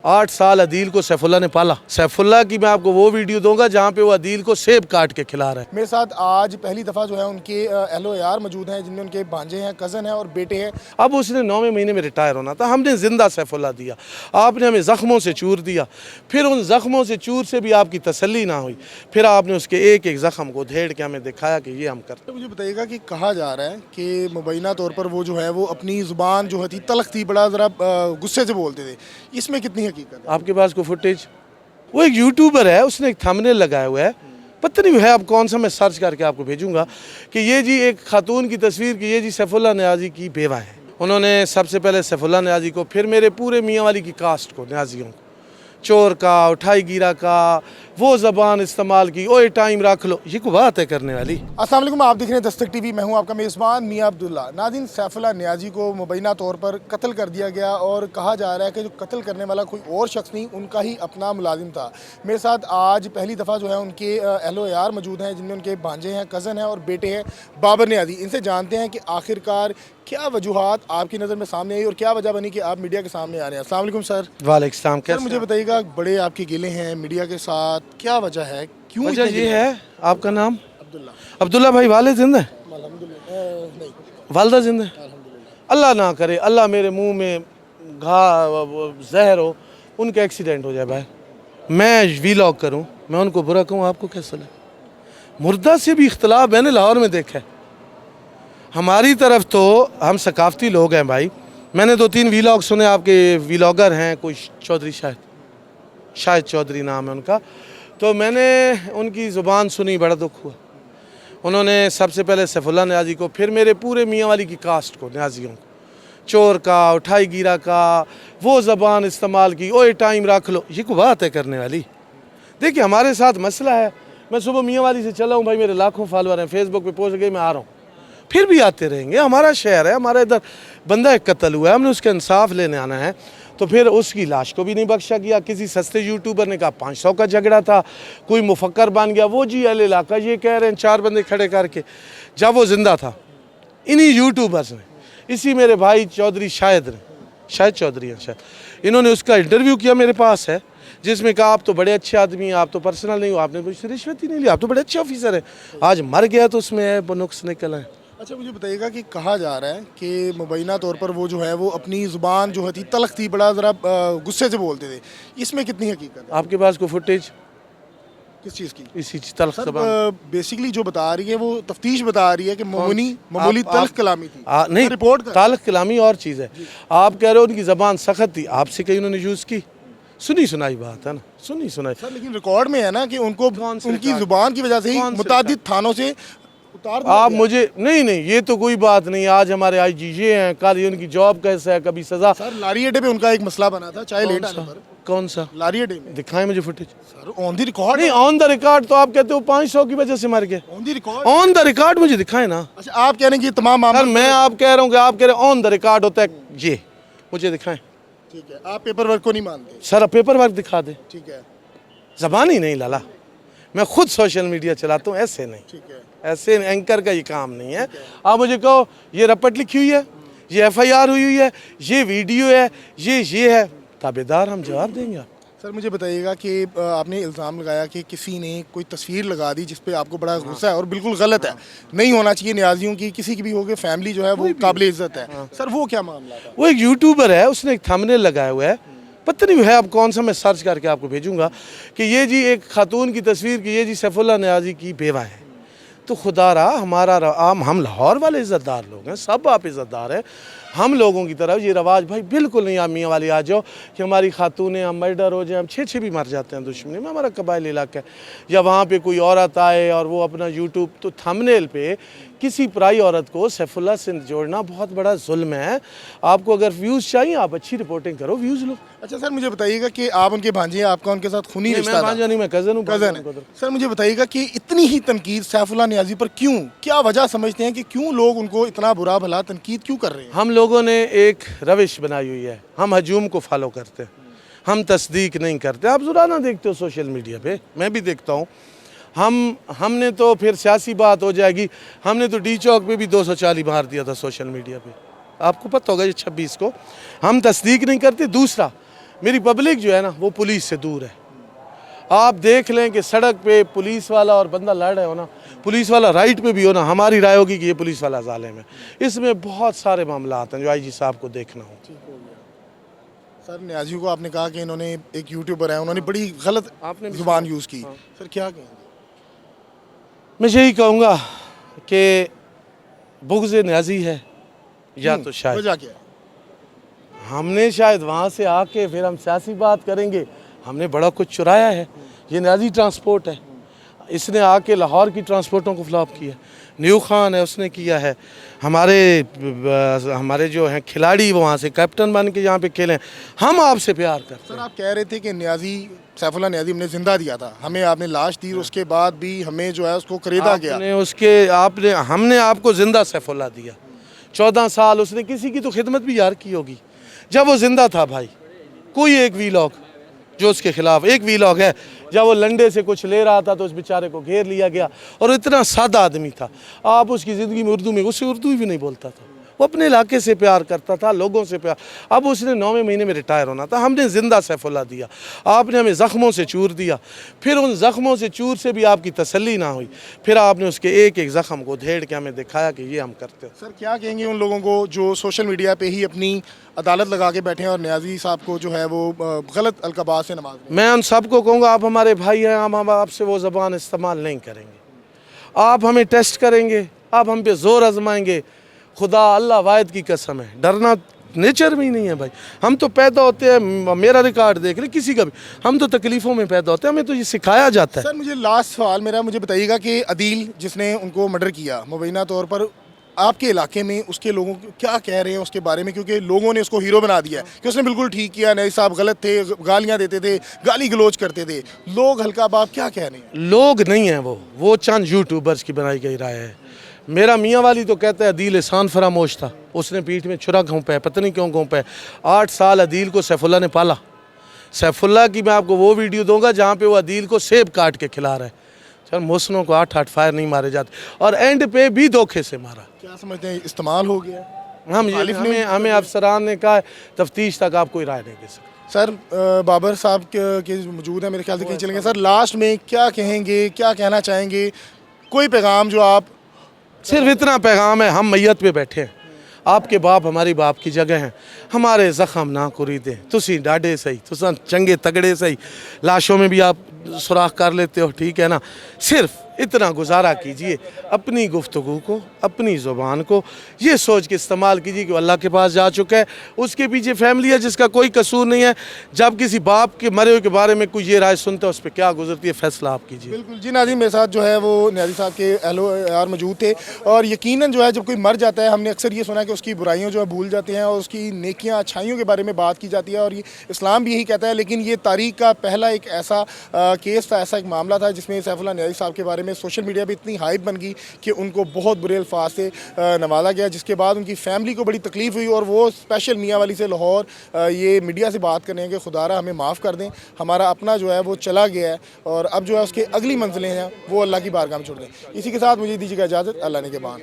8 साल अदील को सैफुल्ला ने पाला। सैफुल्ला की मैं आपको वो वीडियो दूंगा जहाँ पे वो अदील को सेब काट के खिला रहा है। मेरे साथ आज पहली दफ़ा जो है उनके LOAR मौजूद हैं, जिनमें उनके भांजे हैं, कज़न हैं और बेटे हैं। अब उसने 9वें महीने में रिटायर होना था, हमने ज़िंदा सैफुल्ला दिया, आपने हमें ज़ख्मों से चूर दिया। फिर उन ज़ख्मों से चूर से भी आपकी तसल्ली ना हुई, फिर आपने उसके एक एक ज़ख्म को धेड़ के हमें दिखाया कि ये हम करते। तो मुझे बताइएगा कि कहा जा रहा है कि मुबैना तौर पर वो जो है वो अपनी ज़ुबान जो थी तलख थी, बड़ा ज़रा गुस्से से बोलते थे। इसमें कितनी हकीकत है? आपके पास को फुटेज, वो एक यूट्यूबर है, उसने एक थंबनेल लगाया हुआ है, पता नहीं है अब कौन सा, मैं सर्च करके आपको भेजूंगा कि ये जी एक खातून की तस्वीर की, ये जी सैफुल्ला नियाज़ी की बेवा है। उन्होंने सबसे पहले सैफुल्ला नियाज़ी को, फिर मेरे पूरे मियाँ वाली की कास्ट को, नियाज़ियों को, चोर का, उठाई गिरा का वो ज़बान इस्तेमाल की, ओए टाइम रख लो, ये को बात है करने वाली। अस्सलाम वालेकुम, आप देख रहे हैं दस्तक टीवी, मैं हूं आपका मेज़बान मियां अब्दुल्ला। नाज़रीन, सैफुल्ला नियाज़ी को मुबैना तौर पर कत्ल कर दिया गया और कहा जा रहा है कि जो कत्ल करने वाला कोई और शख्स नहीं, उनका ही अपना मुलाजिम था। मेरे साथ आज पहली दफ़ा जो है उनके LOAR मौजूद हैं, जिनमें उनके भांजे हैं, कज़न हैं और बेटे हैं बाबर नियाज़ी। इनसे जानते हैं कि आखिरकार क्या वजूहात आपकी नज़र में सामने आई और क्या वजह बनी कि आप मीडिया के सामने आ रहे हैं। अस्सलाम वालेकुम सर। वालेकुम सलाम। सर मुझे बताइएगा, बड़े आपके गिले हैं मीडिया के साथ, क्या वजह है, क्यों? वजह ये है, आपका नाम अब्दुल्ला। अब्दुल्ला भाई, वाले जिंदा है? नहीं, वालदा जिंदा है? अल्लाह ना करे, अल्लाह मेरे मुंह में जहर हो, उनका एक्सीडेंट हो जाए भाई, मैं वीलॉग करूं, मैं उनको बुरा कहूं, आपको कैसा लगे? मुर्दा से भी इख्तलाफ मैंने लाहौर में देखा है। हमारी तरफ तो हम सकाफती लोग हैं भाई, मैंने 2-3 वीलॉग सुने, आपके वीलॉगर हैं कोई चौधरी, शायद चौधरी नाम है उनका, तो मैंने उनकी ज़ुबान सुनी, बड़ा दुख हुआ। उन्होंने सबसे पहले सैफुल्ला नियाज़ी को, फिर मेरे पूरे मियाँ वाली की कास्ट को, नियाज़ियों को, चोर का, उठाई गिरा का वो ज़बान इस्तेमाल की, ओए टाइम रख लो, ये को बात है करने वाली। देखिए हमारे साथ मसला है, मैं सुबह मियाँ वाली से चला हूँ भाई, मेरे लाखों फॉलोअर हैं, फेसबुक पे पोस्ट गई, मैं आ रहा हूँ, फिर भी आते रहेंगे। हमारा शहर है, हमारा इधर बंदा एक कत्ल हुआ है, हमने उसका इंसाफ लेने आना है, तो फिर उसकी लाश को भी नहीं बख्शा गया। किसी सस्ते यूट्यूबर ने कहा 500 का झगड़ा था, कोई मुफक्कर बन गया, वो जी अल इलाका ये कह रहे हैं, 4 बंदे खड़े करके, जब वो जिंदा था, इन्हीं यूट्यूबर्स ने, इसी मेरे भाई चौधरी शायद चौधरी हैं शायद, इन्होंने उसका इंटरव्यू किया, मेरे पास है, जिसमें कहा आप तो बड़े अच्छे आदमी हैं, आप तो पर्सनल नहीं हो, आपने मुझसे रिश्वत ही नहीं ली, आप तो बड़े अच्छे ऑफिसर हैं, आज मर गया तो उसमें है वो नुक्स निकल है। अच्छा मुझे बताइएगा कि कहा जा रहा है कि मुबैना तौर पर वो जो है वो अपनी ज़ुबान जो थी तलख थी, बड़ा ज़रा गुस्से से बोलते थे। इसमें कितनी हकीकत है? आपके पास को फुटेज किस चीज़ की? इसी तलख ज़बान? बेसिकली जो बता रही है वो तफ्तीश बता रही है कि मामूली तलख कलामी थी। नहीं, रिपोर्ट तलख कलामी और चीज़ है। आप कह रहे हो उनकी ज़बान सख्त थी, आपसे कहीं उन्होंने यूज़ की? सुनी सुनाई बात है ना, सुनी सुनाई सर, लेकिन रिकॉर्ड में है ना कि उनको उनकी ज़ुबान की वजह से ही मुतादिद थानों से उतार दिया आप गया। मुझे नहीं, ये तो कोई बात नहीं। आज हमारे IG ये हैं, कल ये उनकी जॉब कैसा है, कभी सजा। सर लारी अड्डे पे उनका एक मसला बना था, चाहे लेट आने पर। कौन सा? लारी अड्डे में। दिखाएं मुझे footage. Sir on the record. नहीं, ऑन द रिकॉर्ड तो आप कहते हो 500 की वजह से मर गए। On the record. On the record मुझे दिखाएं ना। अच्छा, आप कह रहे हैं कि तमाम सर मामले, मैं आप कह रहा हूँ कि आप कह रहे हैं ऑन द रिकॉर्ड होता है, ये मुझे दिखाएं। ठीक है, आप पेपर वर्क को नहीं मानते? सर पेपर वर्क दिखा दे, ठीक है, जबान ही नहीं लाला, मैं खुद सोशल मीडिया चलाता हूँ, ऐसे नहीं, ठीक है। ऐसे एंकर का ये काम नहीं है। आप मुझे कहो ये रपट लिखी हुई है, ये FIR हुई है, ये वीडियो है, ये है, ताबेदार हम जवाब देंगे आप। सर मुझे बताइएगा कि आपने इल्ज़ाम लगाया कि किसी ने कोई तस्वीर लगा दी जिस पे आपको बड़ा गुस्सा है और बिल्कुल गलत है, नहीं होना चाहिए नियाज़ियों की, किसी की भी हो, कि फैमिली जो है वो काबिल इज्जत है। सर वो क्या मामला था? वो एक यूट्यूबर है, उसने एक थंबनेल लगाया हुआ है, पता नहीं है अब कौन सा, मैं सर्च करके आपको भेजूंगा कि ये जी एक खातून की तस्वीर की, ये जी सैफुल्ला नियाज़ी की बेवा है। तो खुदा रहा हमारा हम लाहौर वाले इज़्ज़तदार लोग हैं, सब आप इज़्ज़तदार हैं, हम लोगों की तरफ ये रवाज भाई बिल्कुल नहीं। आप मियाँ वाली आ जाओ कि हमारी खातूनें, हम मर्डर हो जाए, हम 6 भी मर जाते हैं दुश्मनी में, हमारा कबाइल इलाका है, या वहाँ पे कोई औरत आए और वो अपना यूट्यूब, तो थंबनेल पे किसी पराई औरत को सैफुल्ला से जोड़ना बहुत बड़ा जुल्म है। आपको अगर व्यूज़ चाहिए, आप अच्छी रिपोर्टिंग करो, व्यूज़ लो। अच्छा सर मुझे बताइएगा कि आप उनके भांजे हैं, आपका उनके साथ खूनी रिश्ता था? भांजा नहीं, मैं कज़न हूँ। कज़न है। सर मुझे बताइएगा कि इतनी ही तनकीद सैफुल्ला नियाज़ी पर क्यों, क्या वजह समझते हैं कि क्यों लोग उनको इतना बुरा भला तनकीद क्यों कर रहे हैं? हम लोगों ने एक रविश बनाई हुई है, हम हजूम को फॉलो करते हैं, हम तस्दीक नहीं करते। आप ज़ुराना देखते हो सोशल मीडिया पे, मैं भी देखता हूँ। हमने तो फिर सियासी बात हो जाएगी, हमने तो डी चौक पे भी 240 मार दिया था सोशल मीडिया पे, आपको पता होगा ये 26 को। हम तस्दीक नहीं करते। दूसरा, मेरी पब्लिक जो है ना वो पुलिस से दूर है। आप देख लें कि सड़क पे पुलिस वाला और बंदा लड़ रहे हो ना, पुलिस वाला राइट पे भी हो ना, हमारी राय होगी कि ये पुलिस वाला जालिम है। इसमें बहुत सारे मामला हैं जो आईजी साहब को देखना हो। सर न्याजी को आपने कहा कि इन्होंने एक यूट्यूबर है, उन्होंने बड़ी गलत आपने भी जुबान यूज़ की। सर क्या कहेंगे? मैं यही कहूँगा कि बुग़्ज़ न्याजी है या तो शायद वजह क्या है? हमने शायद वहाँ से आके फिर हम सियासी बात करेंगे, हमने बड़ा कुछ चुराया है। ये न्याजी ट्रांसपोर्ट है, इसने आके लाहौर की ट्रांसपोर्टों को फ्लॉप किया। न्यू खान है, उसने किया है। हमारे जो हैं खिलाड़ी वो वहाँ से कैप्टन बन के यहाँ पे खेले। हम आपसे प्यार करते सर हैं। आप कह रहे थे कि न्याजी सैफुल्लाह न्याजी हमने जिंदा दिया था, हमें आपने लाश दी, उसके बाद भी हमें जो है उसको खरीदा गया। हमने आपको जिंदा सैफुल्लाह दिया। 14 साल उसने किसी की तो खिदमत भी यार की होगी जब वो जिंदा था भाई। कोई एक वीलॉग जो उसके खिलाफ एक वीलॉग है, जब वो लंडे से कुछ ले रहा था तो उस बेचारे को घेर लिया गया, और इतना सादा आदमी था। आप उसकी ज़िंदगी में उर्दू में उससे उर्दू भी नहीं बोलता था, वो अपने इलाके से प्यार करता था, लोगों से प्यार। अब उसने 9वें महीने में रिटायर होना था, हमने ज़िंदा सैफुल्लाह दिया। आपने हमें ज़ख्मों से चूर दिया, फिर उन ज़ख्मों से चूर से भी आपकी तसल्ली ना हुई, फिर आपने उसके एक एक ज़ख्म को धेड़ के हमें दिखाया कि ये हम करते हैं। सर क्या कहेंगे उन लोगों को जो सोशल मीडिया पे ही अपनी अदालत लगा के बैठे हैं और न्याजी साहब को जो है वो गलत अलकबात से नवाज रहे हैं? मैं उन सबको कहूँगा, आप हमारे भाई हैं, हम आपसे वो ज़बान इस्तेमाल नहीं करेंगे। आप हमें टेस्ट करेंगे, आप हम पे ज़ोर आजमाएंगे, खुदा अल्लाह वाहिद की कसम है, डरना नेचर में ही नहीं है भाई। हम तो पैदा होते हैं, मेरा रिकॉर्ड देख ले किसी का भी, हम तो तकलीफ़ों में पैदा होते हैं, हमें तो ये सिखाया जाता है। सर मुझे लास्ट सवाल मेरा, मुझे बताइएगा कि अदील जिसने उनको मर्डर किया मुबैना तौर पर, आपके इलाके में उसके लोगों को क्या कह रहे हैं उसके बारे में? क्योंकि लोगों ने उसको हीरो बना दिया है कि उसने बिल्कुल ठीक किया, न्याजी साहब गलत थे, गालियाँ देते थे, गाली गलोच करते थे लोग। हल्का बाप क्या कह रहे हैं? लोग नहीं हैं वो चंद यूट्यूबर्स की बनाई गई राय है। मेरा मियाँ वाली तो कहता है अदील एहसान फरामोश था, उसने पीठ में छुरा घोंपा है, पता नहीं क्यों घोंपा है। 8 साल अदील को सैफुल्लाह ने पाला। सैफुल्लाह की मैं आपको वो वीडियो दूंगा जहाँ पे वो अदील को सेब काट के खिला रहा है। सर मुहसनों को 8 फायर नहीं मारे जाते, और एंड पे भी धोखे से मारा। क्या समझते हैं इस्तेमाल हो गया? हमें अफसरान ने कहा तफ्तीश तक आप कोई राय नहीं दे सकते। सर बाबर साहब के मौजूद है, मेरे ख्याल से कहीं चलेंगे। सर लास्ट में क्या कहेंगे, क्या कहना चाहेंगे? कोई पैगाम जो आप? सिर्फ इतना पैगाम है, हम मैयत पे बैठे हैं, आपके बाप हमारी बाप की जगह हैं, हमारे ज़ख़म ना कुरीदें, तुसी डाडे सही, तुसा चंगे तगड़े सही, लाशों में भी आप सुराख कर लेते हो, ठीक है ना। सिर्फ इतना गुजारा कीजिए, अपनी गुफ्तगू को, अपनी ज़ुबान को ये सोच के इस्तेमाल कीजिए कि अल्लाह के पास जा चुका है, उसके पीछे फैमिली है जिसका कोई कसूर नहीं है। जब किसी बाप के मरे हुए के बारे में कोई ये राय सुनता है, उस पर क्या गुजरती है, फैसला आप कीजिए। बिल्कुल जी नाज़रीन, मेरे साथ जो है वो न्याजी साहब के एहलोयार मौजूद थे। और यकीनन जो है जब कोई मर जाता है, हमने अक्सर ये सुना कि उसकी बुराइयाँ जो है भूल जाते हैं और उसकी नेकियाँ अच्छाइयों के बारे में बात की जाती है, और ये इस्लाम भी यही कहता है। लेकिन ये तारीख का पहला एक ऐसा केस था, ऐसा एक मामला था जिसमें सैफुल्लाह न्याजी साहब के बारे में सोशल मीडिया पर इतनी हाइप बन गई कि उनको बहुत बुरे अल्फाज से नवाजा गया, जिसके बाद उनकी फैमिली को बड़ी तकलीफ़ हुई। और वो स्पेशल मियाँ वाली से लाहौर ये मीडिया से बात कर रहे हैं कि खुदारा हमें माफ़ कर दें, हमारा अपना जो है वो चला गया है, और अब जो है उसकी अगली मंजिलें हैं वो अल्लाह की बारगाह में छोड़ दें। इसी के साथ मुझे दीजिएगा इजाज़त, अल्लाह ने के बाद।